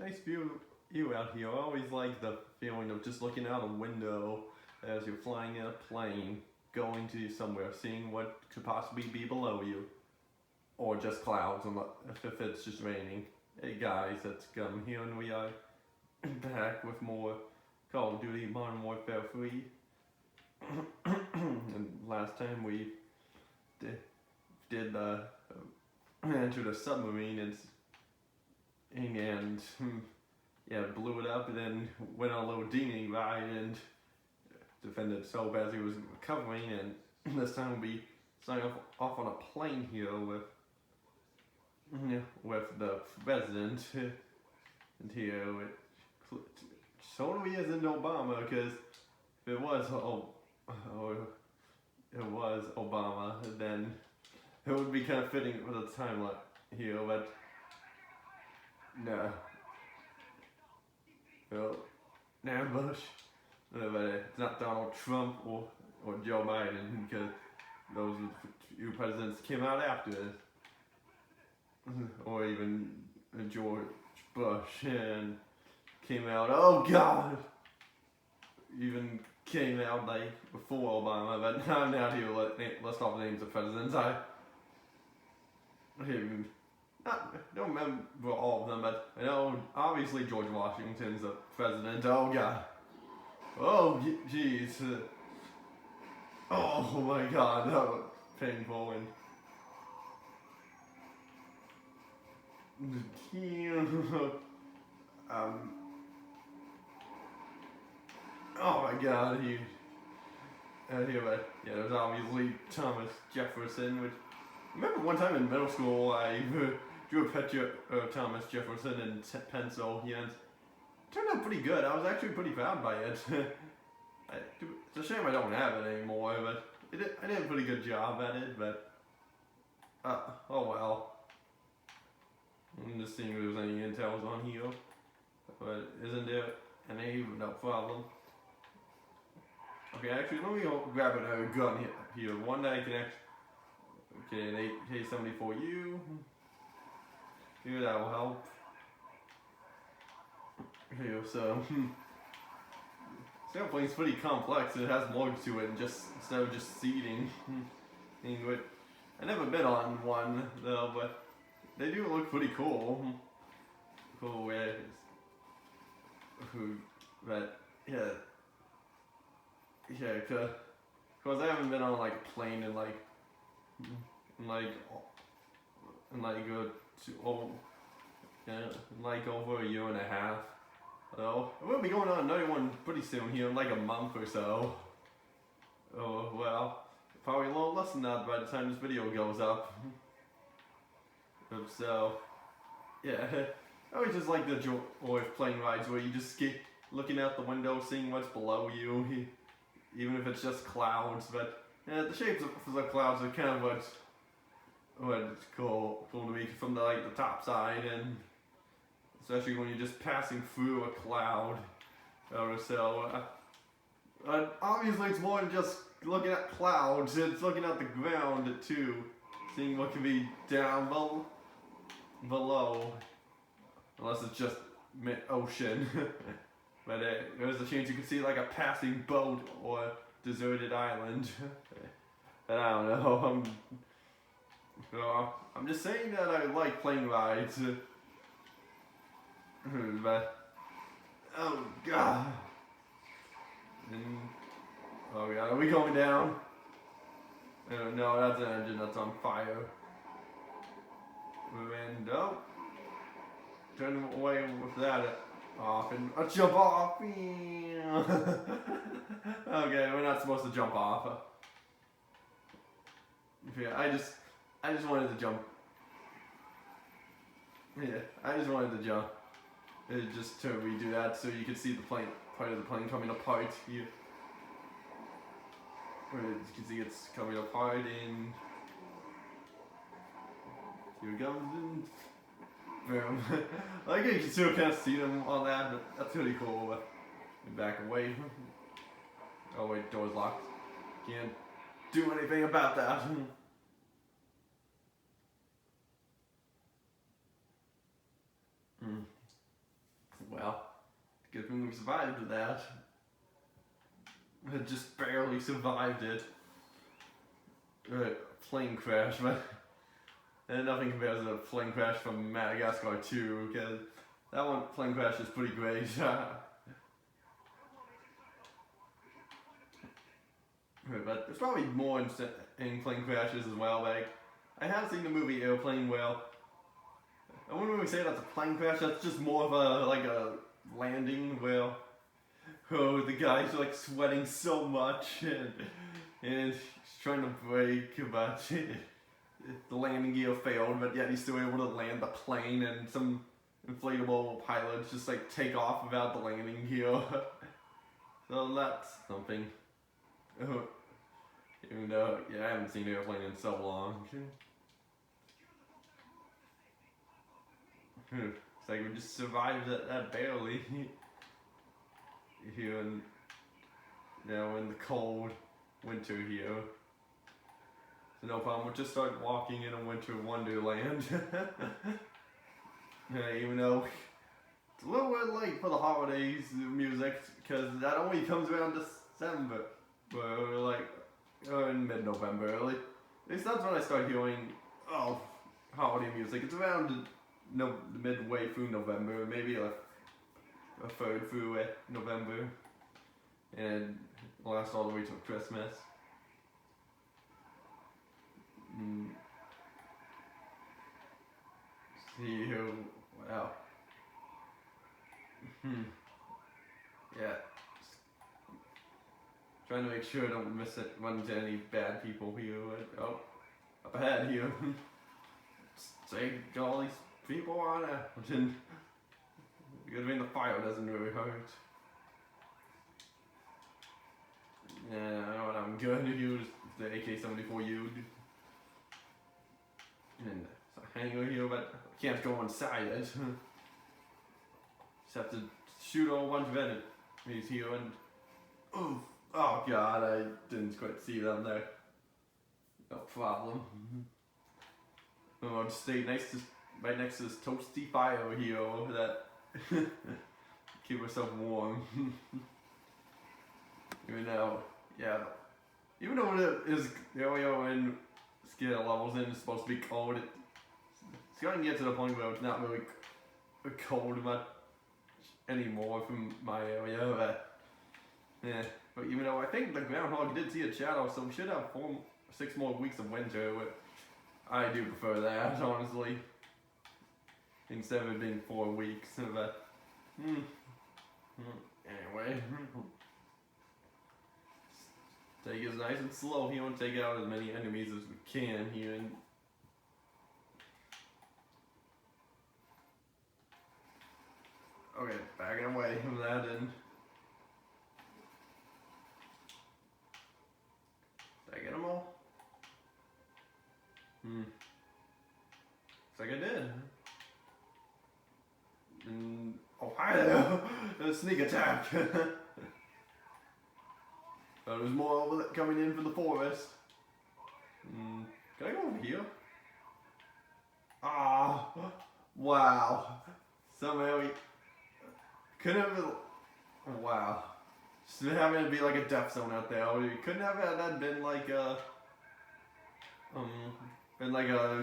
Nice view out here. I always like the feeling of just looking out a window as you're flying in a plane, going to somewhere, seeing what could possibly be below you. Or just clouds, if it's just raining. Hey guys, it's Gum here, and we are back with more Call of Duty Modern Warfare 3. And last time we did entered a submarine and blew it up, and then went on a little dinghy ride and defended so as he was recovering. And this time we'll be starting off on a plane here with the president. And here it totally isn't Obama, because if it was Obama, then it would be kind of fitting for the timeline here, but no. Well, nah, Bush. But it's not Donald Trump or Joe Biden, because those few presidents came out after this. Or even George Bush, and came out, oh God! Even came out like before Obama, but I'm out here list off the names of presidents. I don't remember all of them, but I know obviously George Washington's the president. Oh God. Oh jeez. Oh my God, that was painful. And oh my God, there's obviously Thomas Jefferson, which, remember one time in middle school I drew a picture of Thomas Jefferson in pencil. It turned out pretty good. I was actually pretty proud by it. It's a shame I don't have it anymore, but I did a pretty good job at it, but oh well. I'm just seeing if there's any intels on here, but isn't there any? No problem. Okay, actually, let me go grab another gun here. One that I can actually. Okay, an AK-74U. Here, that will help. Here, so. This airplane's pretty complex. It has more to it instead of just seating. I've never been on one though, but they do look pretty cool. Cool ways. But cause I haven't been on like a plane in over a year and a half. So we'll be going on another one pretty soon here in like a month or so. Oh well, probably a little less than that by the time this video goes up. So yeah, I always just like the joy of plane rides where you just keep looking out the window, seeing what's below you, even if it's just clouds. But the shapes of the clouds are kind of what's cool to me from the top side, and especially when you're just passing through a cloud or so. Obviously, it's more than just looking at clouds. It's looking at the ground too, seeing what can be down below, unless it's just mid-ocean. But there's a chance you can see like a passing boat or deserted island. But I don't know. I'm just saying that I like plane rides. But oh God. Oh God, are we going down? No, that's an engine that's on fire. And turn away with that off and jump off. Okay, we're not supposed to jump off. Yeah, I just wanted to jump. Yeah, I just wanted to jump. Just to redo that so you could see the part of the plane coming apart here. You can see it's coming apart, and here it goes, and boom. Like you can still kind of see them on that, but that's really cool. But back away. Oh wait, door's locked. Can't do anything about that. Good thing we survived that. I just barely survived it. Plane crash, but and nothing compares to the plane crash from Madagascar 2, because that one plane crash is pretty great. But there's probably more in plane crashes as well. Like, I have seen the movie Airplane well. I wouldn't really say that's a plane crash, that's just more of a, like a landing where the guy's like sweating so much and he's trying to brake, but the landing gear failed, but yet he's still able to land the plane, and some inflatable pilots just like take off without the landing gear. So that's something. Even though, yeah, I haven't seen Airplane in so long. It's like we just survived that barely. Here in, in the cold winter here. So no problem, we'll just start walking in a winter wonderland. Even though it's a little bit late for the holidays music, because that only comes around December. Or like, in mid-November, at least that's when I start hearing, holiday music. It's around midway through November, maybe a third through November, and last all the way till Christmas. See who, wow. Yeah. Trying to make sure I don't run into any bad people here. Oh, up ahead here. Say, got all these people on it. Good thing the fire doesn't really hurt. Yeah, I'm good to use the AK-74U. And it's a hanger here, but I can't go inside it. Just have to shoot a whole bunch of enemies here, and oh god, I didn't quite see them there. No problem. I'll just stay right next to this toasty fire here that keep herself warm. Even though it is in skill levels and it's supposed to be cold, it's starting to get to the point where it's not really cold much anymore from my area. But even though I think the groundhog did see a shadow, so we should have 6 more weeks of winter. But I do prefer that, honestly, instead of it being 4 weeks. But anyway, take it nice and slow here and take out as many enemies as we can here. And okay, backing away from that and did I get them all? Looks like I did. And oh hi there! A sneak attack. There's more over coming in from the forest. Can I go over here? Ah, wow. Somehow we couldn't have. Wow. Just having it be like a death zone out there. We couldn't have had that been like a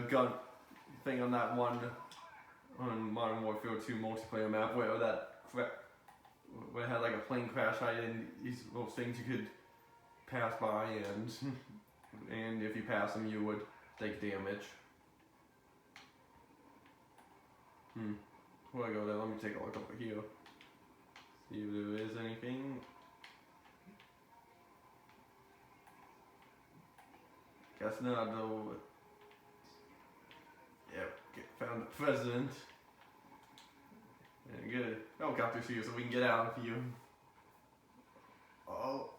gun thing on that one on Modern Warfare 2 multiplayer map where where it had like a plane crash height and those things you could pass by and if you pass them you would take damage. Before I go there, let me take a look over here. See if there is anything. Guess not though. Yep, found the president. Yeah, good. Helicopter's here so we can get out of here. Oh,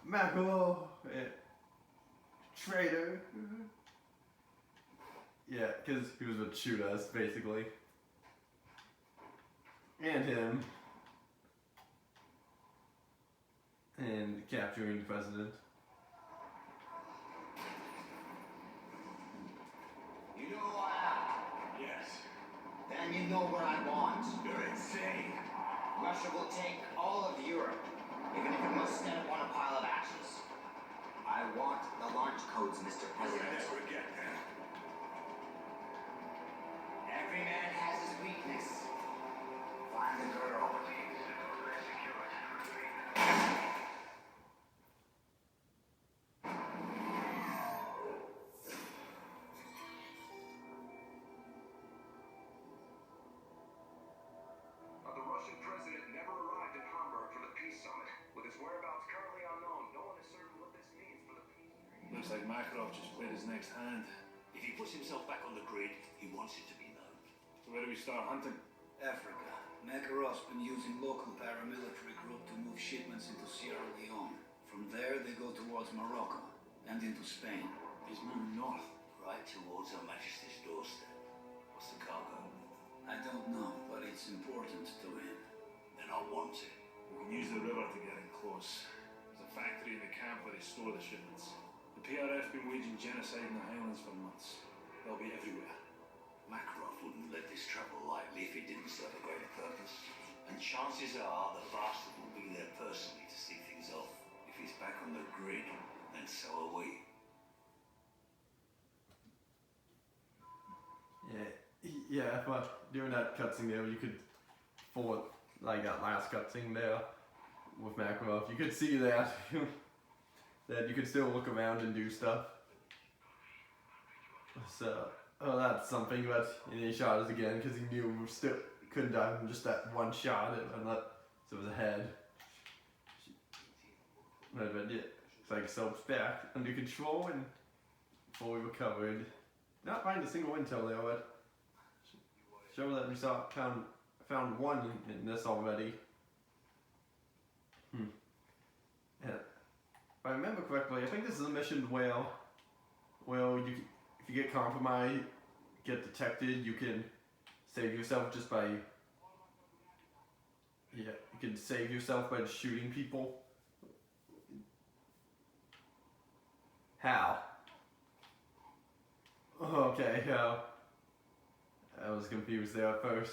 Mackerel, traitor. Yeah, because he was going to shoot us, basically. And him. And capturing the president. You know who I am? Yes. Then you know what I want. You're insane. Russia will take all of Europe, even if it must stand upon a pile of ashes. I want the launch codes, Mr. President. You'll never get them. Every man has his weakness. Find the girl. The Russian president never arrived in Hamburg for the peace summit. With his whereabouts currently unknown, no one is certain what this means for the peace treaty. Looks like Makarov just played his next hand. If he puts himself back on the grid, he wants it to be known. So where do we start hunting? Africa. Makarov's been using local paramilitary group to move shipments into Sierra Leone. From there, they go towards Morocco and into Spain. He's moving north. Right towards Her Majesty's doorstep. What's the cargo? I don't know, but it's important to him. Then I want it. We can use the river to get in close. There's a factory in the camp where they store the shipments. The PRF's been waging genocide in the Highlands for months. They'll be everywhere. Makarov wouldn't let this travel lightly if it didn't serve a greater purpose. And chances are the bastard will be there personally to see things off. If he's back on the grid, then so are we. Yeah, but during that cutscene there, you could, for like that last cutscene there with Makarov, you could see that that you could still look around and do stuff. So, oh, that's something. But and he shot us again because he knew we still couldn't die from just that one shot. So it was a head. But yeah, it's like soap's back under control and fully recovered. Not find a single intel there, but show that we found one in this already. Yeah. If I remember correctly, I think this is a mission where you, if you get compromised, get detected, you can save yourself just by you can save yourself by just shooting people. How? Okay, I was confused there at first.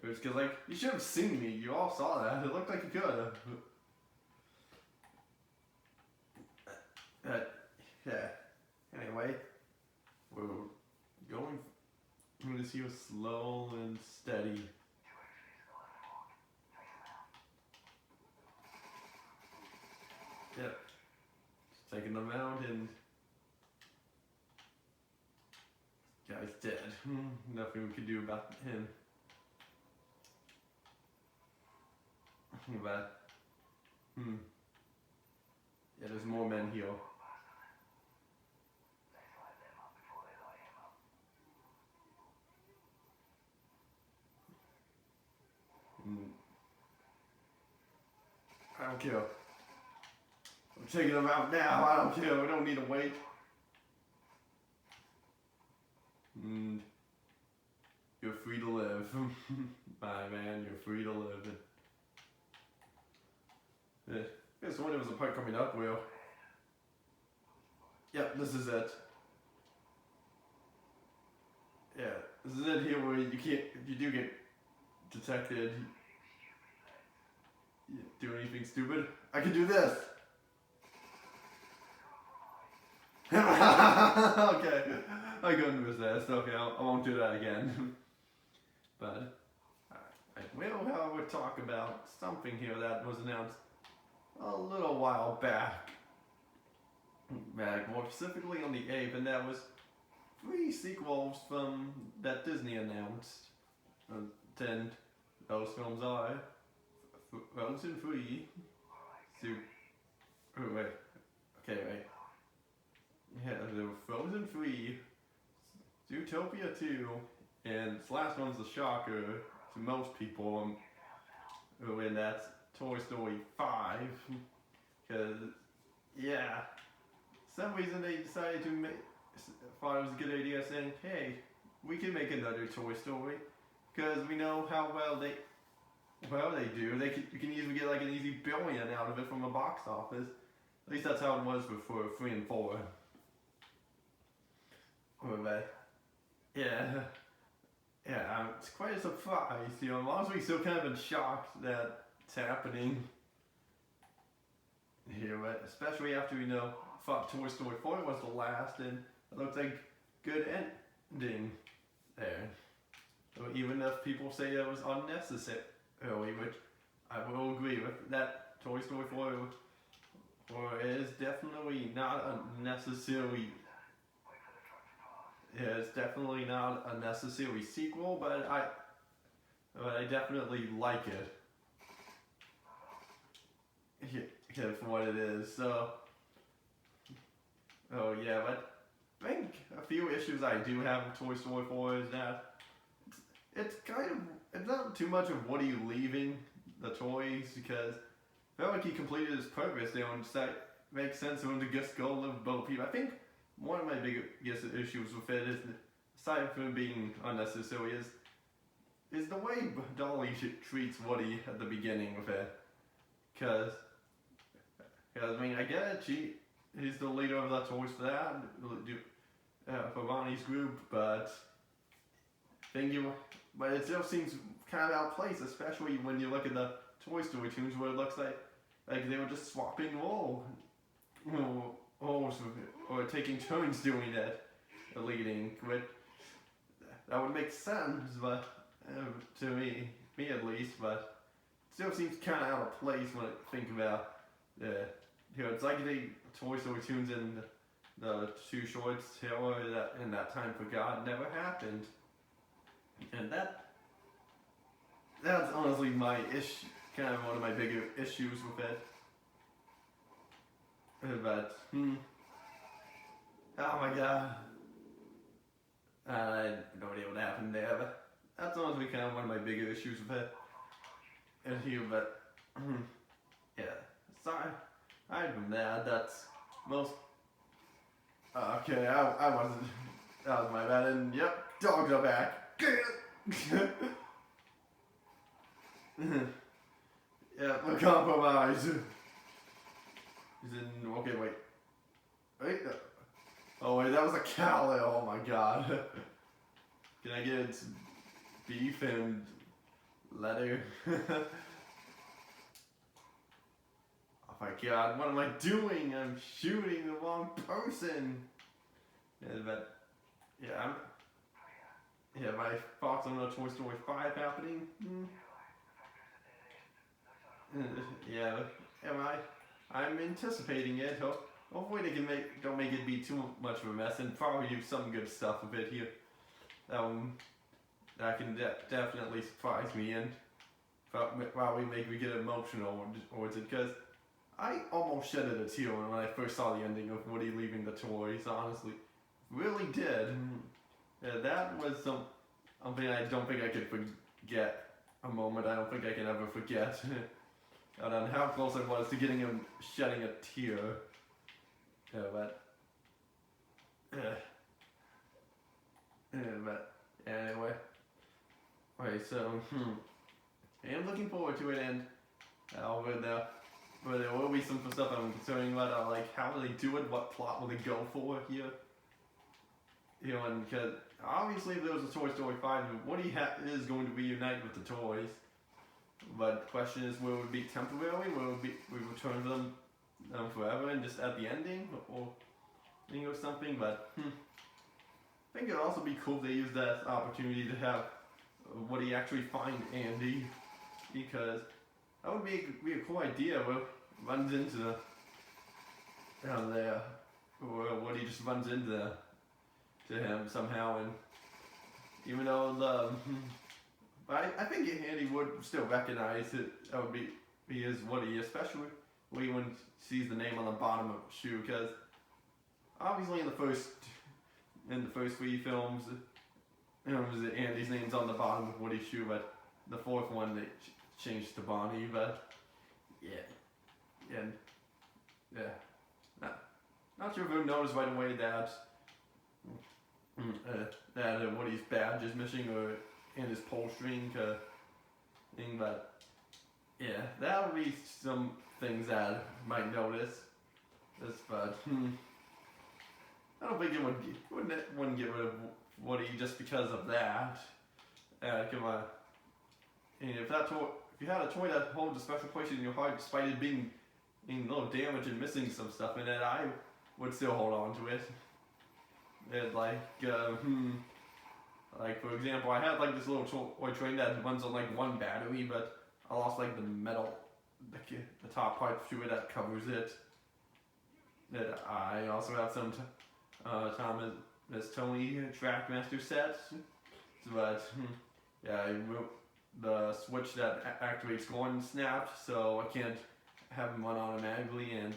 It was because, like, you should have seen me. You all saw that. It looked like you could have. Yeah. Anyway, we're going through this here slow and steady. Yep. Just taking them out and guy's dead. Nothing we could do about him. But yeah, there's more men here. I don't care. I'm taking them out now. I don't care. We don't need to wait. And you're free to live. Bye, man. You're free to live. So when there was a part coming up where, yep, this is it. Yeah, this is it here where you can't, if you do get detected, you do anything stupid, I can do this. Okay, I couldn't resist. Okay, I won't do that again. But I will, however, talk about something here that was announced a little while back, more specifically on the 8th, and that was 3 sequels from that Disney announced. 10 those films are Frozen 3, wait. Yeah, there were Frozen 3, Zootopia 2, and this last one's the shocker to most people, and that's Toy Story 5, because, yeah, some reason they decided to thought it was a good idea saying, hey, we can make another Toy Story, because we know how well they do. You can easily get like an easy $1 billion out of it from a box office. At least that's how it was for 3 and 4. Yeah, it's quite a surprise. I'm honestly still kind of in shock that it's happening here, but especially after thought Toy Story 4 was the last, and it looks like good ending there. So even if people say it was unnecessary, which I will agree with, that Toy Story 4 is definitely not unnecessary. Yeah, it's definitely not a necessary sequel, but I definitely like it. Yeah, for what it is. So, yeah, but I think a few issues I do have with Toy Story 4 is that it's not too much of Woody leaving the toys, because I feel like he completed his purpose there, and that makes sense for him to just go live with both people. I think one of my biggest issues with it is, aside from being unnecessary, is the way Dolly treats Woody at the beginning with it. Cause I mean, I get it, he's the leader of the Toys for that, for Bonnie's group, but it still seems kind of out of place, especially when you look at the Toy Story tunes where it looks like they were just swapping roles, or taking turns doing it, leading. Which that would make sense, but to me at least, but it still seems kind of out of place when I think about it's like the Toy Story tunes in the two shorts, that in that time for God never happened, and that's honestly my kind of one of my bigger issues with it. But oh my god, I have no idea what happened there, but that's honestly kind of one of my bigger issues with it. And here, but yeah, sorry. I'm mad. That's most. Okay, I wasn't. That was my bad. And yep, dogs are back. Yeah, the compromise. He's in. Okay, wait. Oh wait, that was a cow. Oh my god. Can I get beef and leather? Oh my god, what am I doing? I'm shooting the wrong person. But yeah, my thoughts on the Toy Story 5 happening. Yeah, I'm anticipating it. Hopefully they don't make it be too much of a mess, and probably do some good stuff with it here. That can definitely surprise me, and probably make me get emotional towards it, because I almost shedded a tear when I first saw the ending of Woody leaving the toys, honestly. Really did. Yeah, that was something I don't think I could forget. A moment I don't think I can ever forget. And on how close I was to getting him shedding a tear. Yeah, but anyway. Okay, so I'm looking forward to it, and where there will be some stuff I'm concerned about, like how will they do it, what plot will they go for here? And because obviously if there was a Toy Story 5, Woody is going to reunite with the toys. But the question is, will it be temporary? Will we return to them forever and just at the ending, or something? But I think it'd also be cool if they use that opportunity to have Woody actually find Andy, because that would be a cool idea. Where it runs into there, or Woody just runs into him somehow, and even though I think Andy would still recognize it. That would be his Woody, especially when he sees the name on the bottom of the shoe. Because obviously in the first 3 films, Andy's name's on the bottom of Woody's shoe, but the 4th one they changed to Bonnie. But not sure if everyone noticed right away that Woody's badge is missing, or in his pull string thing, but yeah, that would be some things that I might notice. But I don't think it wouldn't get rid of Woody just because of that. come on. And if you had a toy that holds a special place in your heart, despite it being a little damaged and missing some stuff in it, I would still hold on to it. And like for example, I had like this little toy train that runs on like one battery, but I lost like the metal, the top part to it that covers it. That I also have some Thomas Tony Trackmaster sets, but yeah, the switch that activates one snapped, so I can't have them run automatically, and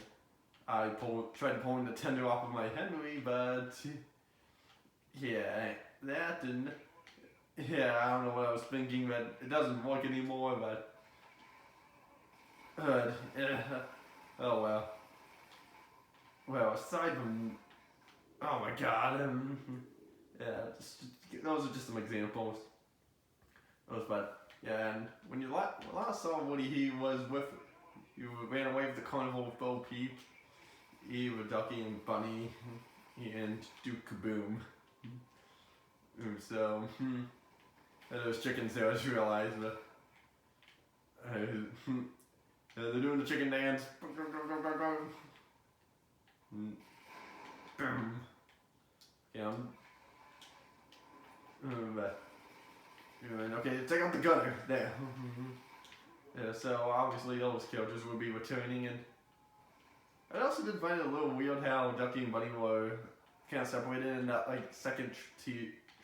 I tried to pull the tender off of my Henry, but yeah, that didn't. Yeah, I don't know what I was thinking, but it doesn't work anymore. But oh well. Well, aside from, oh my God, yeah, those are just some examples. But yeah, and when you last saw Woody, he ran away with the carnival with Bo Peep, with Ducky and Bunny, and Duke Kaboom. So, those chickens there, I just realized, but they're doing the chicken dance. Yeah. But okay, take out the gunner there. Yeah, so obviously those characters will be returning, and I also did find it a little weird how Ducky and Bunny were kind of separated in that like second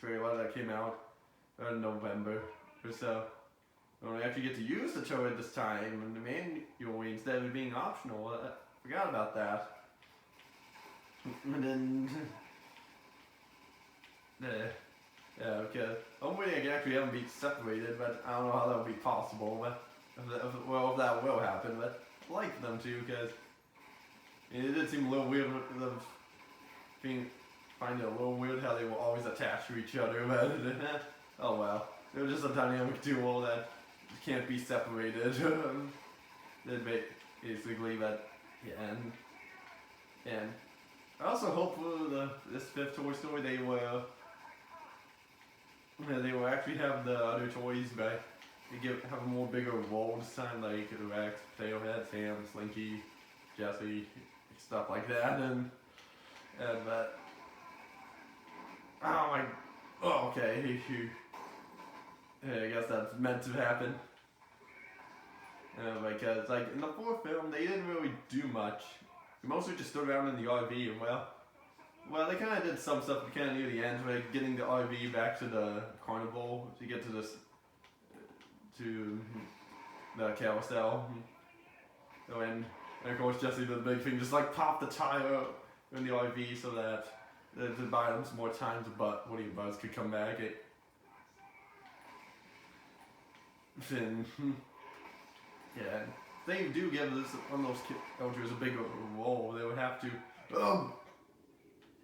trailer that came out in November or so. We actually get to use the turret this time in the manual instead of it being optional. I forgot about that. And then, yeah, okay. Hopefully I can actually have them be separated, but I don't know how that would be possible. But if that will happen, but I'd like them to, because it did seem a little weird find it a little weird how they were always attached to each other. But oh well, they were just a dynamic duo that can't be separated. Basically, but yeah, and I also hope for this fifth Toy Story they will actually have the other toys back. They have a more bigger role this time, like Rex, Potato Head, Sam, Slinky, Jesse, stuff like that, and but okay, I guess that's meant to happen. Because like in the fourth film, they didn't really do much. They mostly just stood around in the RV, and well, they kind of did some stuff kind of near the end, like getting the RV back to the carnival to get to the carousel. And of course Jesse did the big thing, just like pop the tire in the RV so that to buy them some more time to Woody and Buzz could come back. Yeah, they do give one of those characters a bigger role. They would have to. Oh,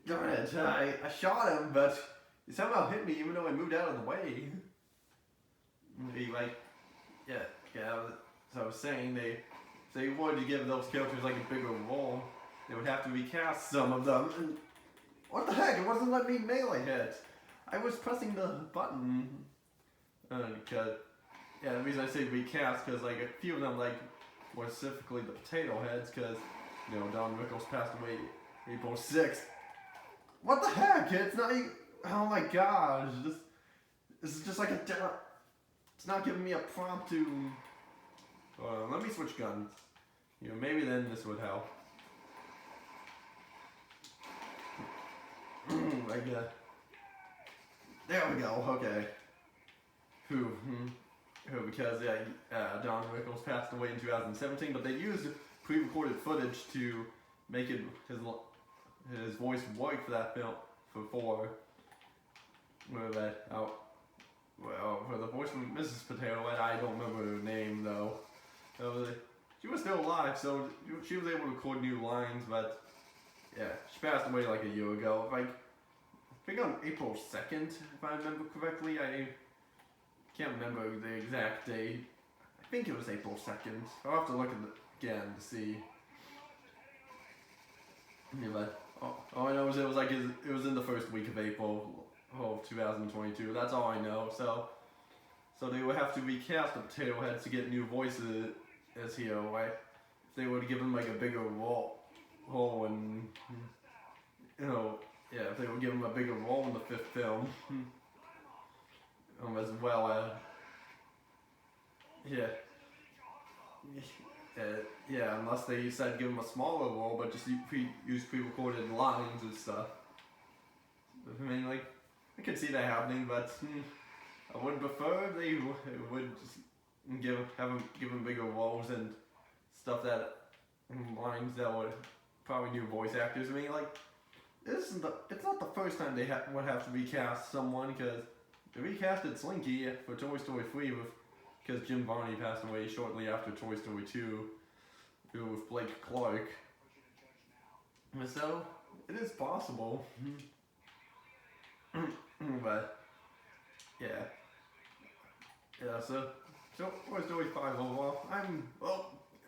darn it! I shot him, but he somehow hit me even though I moved out of the way. So I was saying they wanted to give those characters like a bigger role. They would have to recast some of them. And what the heck? It wasn't letting me melee hit. I was pressing the button. Because yeah, the reason I say recast, because like a few of them, like more specifically the Potato Heads, because Don Rickles passed away April 6th. What the heck? It's not even. Oh my gosh! This is just like a. It's not giving me a prompt to. Let me switch guns. Maybe then this would help. Like there we go. Okay. Because Don Rickles passed away in 2017, but they used pre-recorded footage to make it his voice work for that film for for the voice of Mrs. Potato Head, I don't remember her name though. She was still alive, so she was able to record new lines, but yeah, she passed away like a year ago. Like I think on April 2nd, if I remember correctly. I can't remember the exact date. I think it was April 2nd. I'll have to look at it again to see. Yeah, but all I know is it was in the first week of April of 2022. That's all I know. So So they would have to recast the potato heads to get new voices as here, right? If they would give them like a bigger role and if they would give them a bigger role in the 5th film, as well as unless they said give them a smaller role, but just use pre-recorded lines and stuff. I mean, like, I could see that happening, but I would prefer they would just give them bigger roles and stuff that lines that would probably new voice actors. I mean, like, it's not the first time they would have to recast someone, because they recasted Slinky for Toy Story 3 because Jim Varney passed away shortly after Toy Story 2 with Blake Clark. So it is possible. But so Toy Story 5 overall,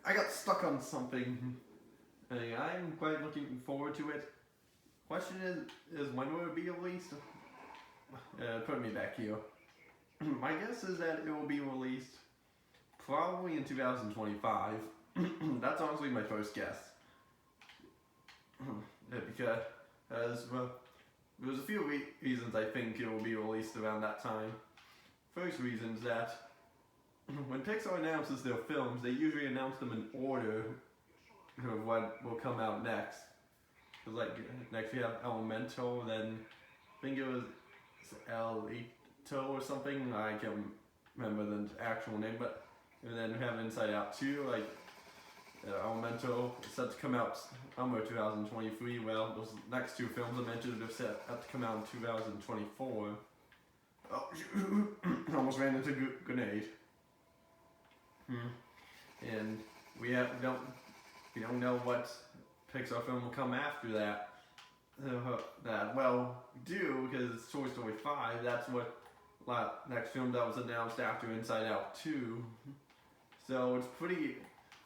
I got stuck on something. I'm quite looking forward to it. Question is when will it be released? Put me back here. My guess is that it will be released probably in 2025. That's honestly my first guess. Because there's a few reasons I think it will be released around that time. First reason is that when Pixar announces their films, they usually announce them in order of what will come out next. Cause like next we have Elemental, then I think it was Elito or something. I can't remember the actual name, but and then we have Inside Out 2, like Elemental is set to come out summer 2023. Well, those next 2 films I mentioned are set to come out in 2024. Oh, almost ran into a grenade. And we don't know what Pixar film will come after that. Well, we do, because it's Toy Story 5. That's what next film that was announced after Inside Out 2. So it's pretty.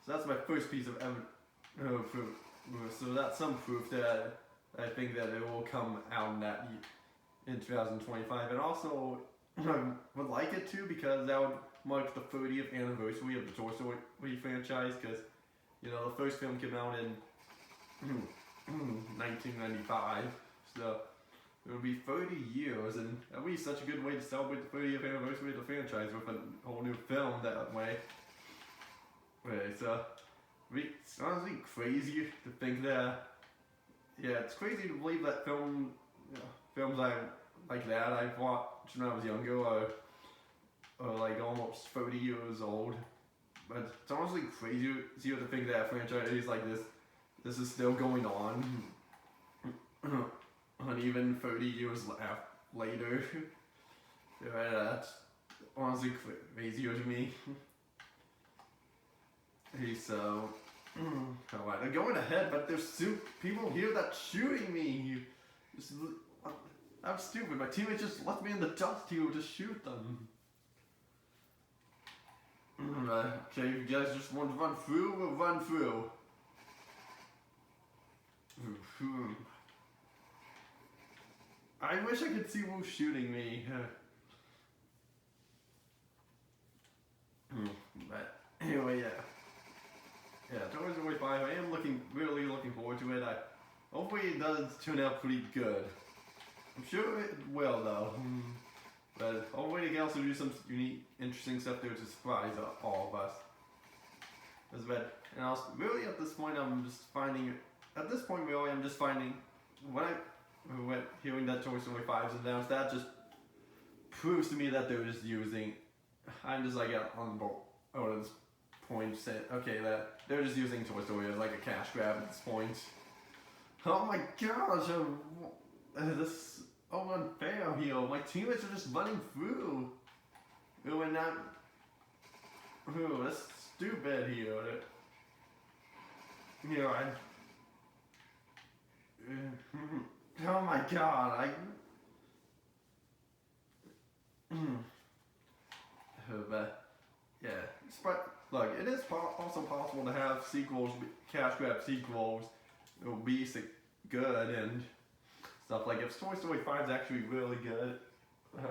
So that's my first piece of evidence. So that's some proof that I think that it will come out in 2025, and also I would like it to, because that would mark the 30th anniversary of the Toy Story franchise. Because the first film came out in 1995, so it would be 30 years, and that would be such a good way to celebrate the 30th anniversary of the franchise with a whole new film that way. So it's honestly crazy to think that. Yeah, it's crazy to believe that films like that I watched when I was younger are like almost 30 years old. But it's honestly crazy to think that a franchise like this is still going on, and even 30 years later. That's honestly crazier to me. So, alright, I'm going ahead, but there's people here that's shooting me. I'm stupid. My teammates just left me in the dust here to shoot them. Okay, you guys just want to run through? We'll run through. I wish I could see who's shooting me. But anyway, yeah, Toy Story 5. I am really looking forward to it. Hopefully it does turn out pretty good. I'm sure it will, though. But hopefully they can also do some unique, interesting stuff there to surprise all of us. And also, really at this point, I'm just finding when hearing that Toy Story 5 is announced, that just proves to me that they're just using. I'm just like on board at this point, saying, okay, that they're just using Toy Story as like a cash grab at this point. Oh my gosh, this is unfair here. My teammates are just running through. And not. That's stupid here. Oh my god, but yeah, look, it is also possible to have sequels, cash grab sequels, it will be good and stuff. Like if Toy Story 5 is actually really good,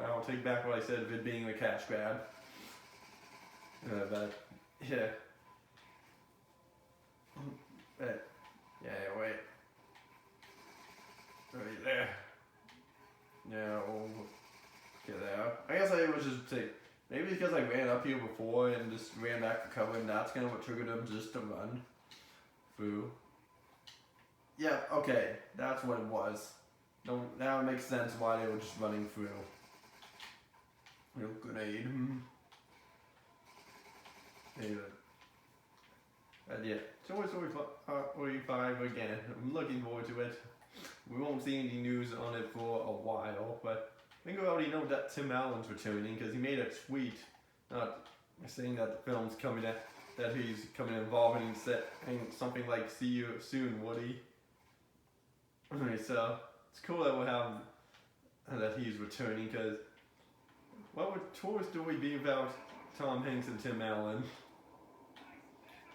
I'll take back what I said of it being a cash grab. But yeah. But yeah, wait. Right there. Yeah, we'll get there. I guess I was just say maybe because I ran up here before and just ran back for cover, and that's kind of what triggered him just to run through. Yeah, okay, that's what it was. No, now it makes sense why they were just running through. Real grenade. Anyway. And yeah, Toy Story 5 again. I'm looking forward to it. We won't see any news on it for a while, but I think we already know that Tim Allen's returning because he made a tweet saying that the film's coming out, that he's coming involved, and he said something like "See you soon, Woody." So it's cool that we'll have that he's returning, because what would Toy Story be about Tom Hanks and Tim Allen?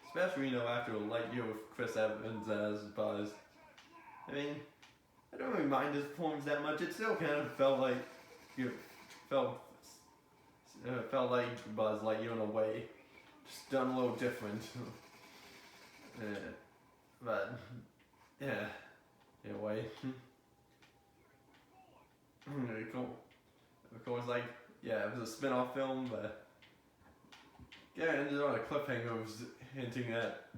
Especially, after a light year with Chris Evans as Buzz. I mean, I don't really mind his performance that much. It still kind of felt like felt like Buzz Lightyear in a way, just done a little different. But yeah, in a way. Cool. Of course, it was a spin-off film, but yeah, it ended on a cliffhanger, hinting at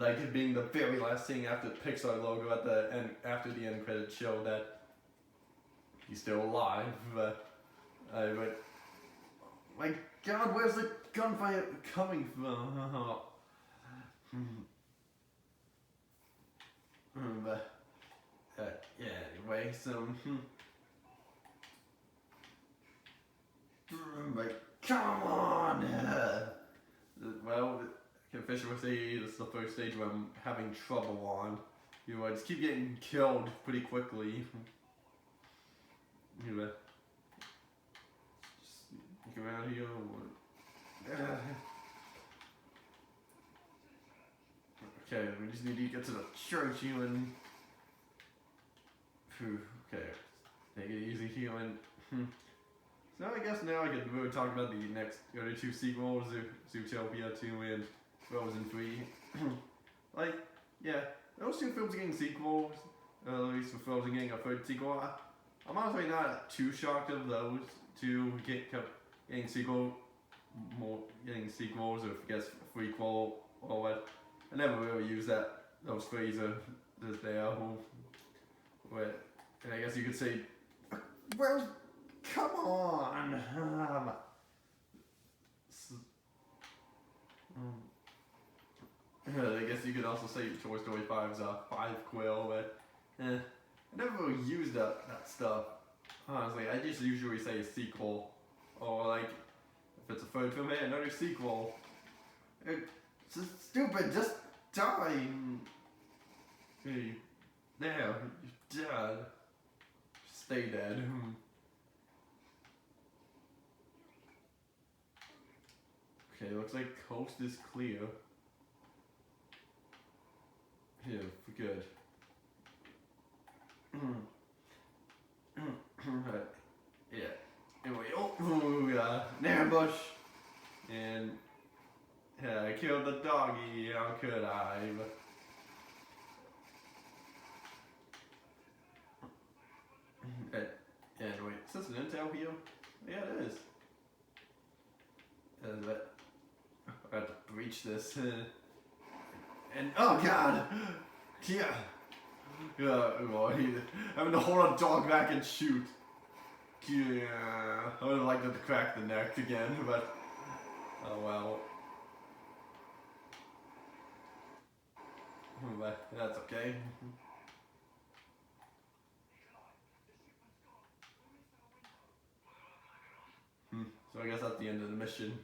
it being the very last thing after the Pixar logo at the end, after the end credits show that he's still alive. But my God, where's the gunfire coming from? But yeah, anyway, so come on! Well, Fisher would say this is the first stage where I'm having trouble on. I just keep getting killed pretty quickly. Just look around here. Okay, we just need to get to the church, Ewan. Okay, take it easy, Ewan. So I guess now I could really talk about the next other two sequels, Zootopia 2 and Frozen 3. Yeah, those two films are getting sequels, at least for Frozen getting a third sequel. I'm honestly not too shocked of those two getting sequels, or if it gets a prequel or what. I never really use those phrases there. And I guess you could say, well, come on! I guess you could also say Toy Story 5's a 5-quill, but I never really used that stuff. Honestly, I just usually say a sequel, or if it's a third film, hey, another sequel. It's just stupid, just die! Hey, there, you're dead. Stay dead. Okay, looks like coast is clear. Yeah, good. Yeah. Anyway, an ambush, and yeah, I killed the doggy. How could I? Anyway, is this an intel here? Yeah, it is. I have to breach this. And oh God! Yeah! Having to hold a dog back and shoot. Yeah. I would have liked it to crack the neck again, but oh well. But that's okay. So I guess that's the end of the mission.